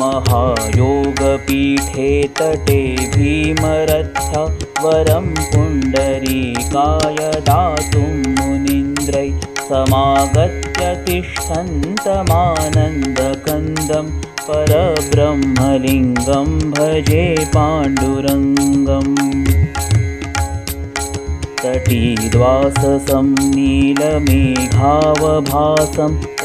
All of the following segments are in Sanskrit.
महायोगपीठे तटे भीमरथ्या वरं पुण्डरीकाय दातुं मुनीन्द्रै समागत्य तिष्ठन्तमानन्दकन्दं परब्रह्मलिङ्गं भजे पाण्डुरङ्गम्। तटीद्वाससं नीलमेघावभासं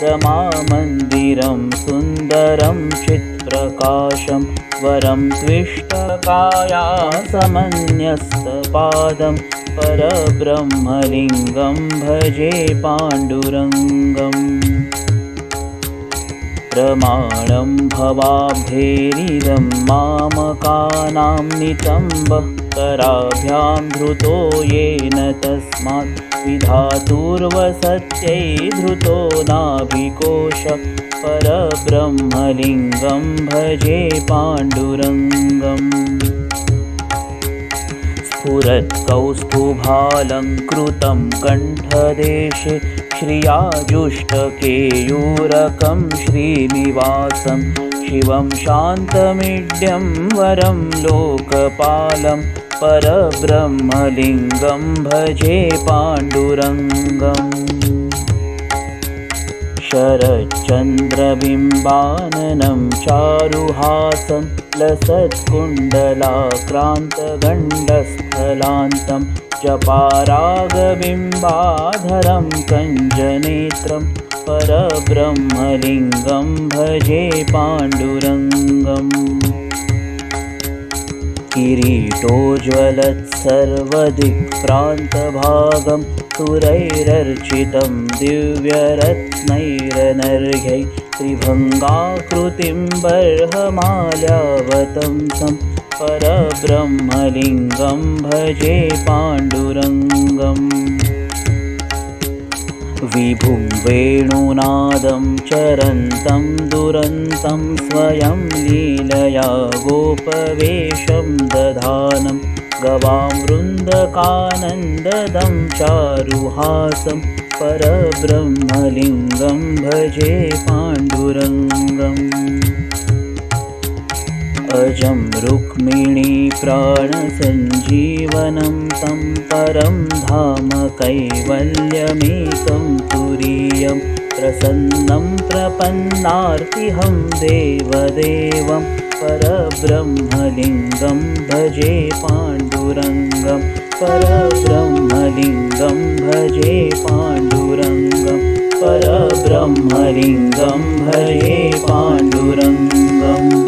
रमामन्दिरं सुन्दरं चित्प्रकाशं वरं त्विष्टकायासमन्यस्तपादं परब्रह्मलिङ्गं भजे पाण्डुरङ्गम्। प्रमाणं भवाब्धेरिदं मामकानां नितम्बः कराभ्यां धृतो येन तस्मात् विधातुर्वसत्यै धृतो नाभिकोश परब्रह्मलिङ्गं भजे पाण्डुरङ्गम्। स्फुरत्कौस्तुभालङ्कृतं कण्ठदेशे श्रियाजुष्टकेयूरकं श्रीनिवासं शिवं शान्तमिड्यं वरं लोकपालं परब्रह्मलिङ्गं भजे पाण्डुरङ्गम्। शरच्चन्द्रबिम्बाननं चारुहासं लसत्कुण्डलाक्रान्तगण्डस्थलान्तं जपारागबिम्बाधरं कञ्जनेत्रं परब्रह्मलिङ्गं भजे पाण्डुरङ्गम्। किरीटोज्ज्वलत्सर्वदिक्प्रान्तभागं तुरैरर्चितं दिव्यरत्नैरनर्घ्यै त्रिभङ्गाकृतिं बर्हमाल्यावतंसं परब्रह्मलिङ्गं भजे पाण्डुरङ्गम्। विभुं वेणुनादं चरन्तं दुरन्तं स्वयं लीलया गोपवेशं दधानं गवां वृन्दकानन्ददं चारुहासं परब्रह्मलिङ्गं भजे पाण्डुरङ्गम्। अजं रुक्मिणीप्राणसञ्जीवनं तं परं धाम कैवल्यमेकं तुरीयं प्रसन्नं प्रपन्नार्तिहं देवदेवं परब्रह्मलिङ्गं भजे पाण्डुरङ्गं परब्रह्मलिङ्गं भजे पाण्डुरङ्गं परब्रह्मलिङ्गं भजे पाण्डुरङ्गम्।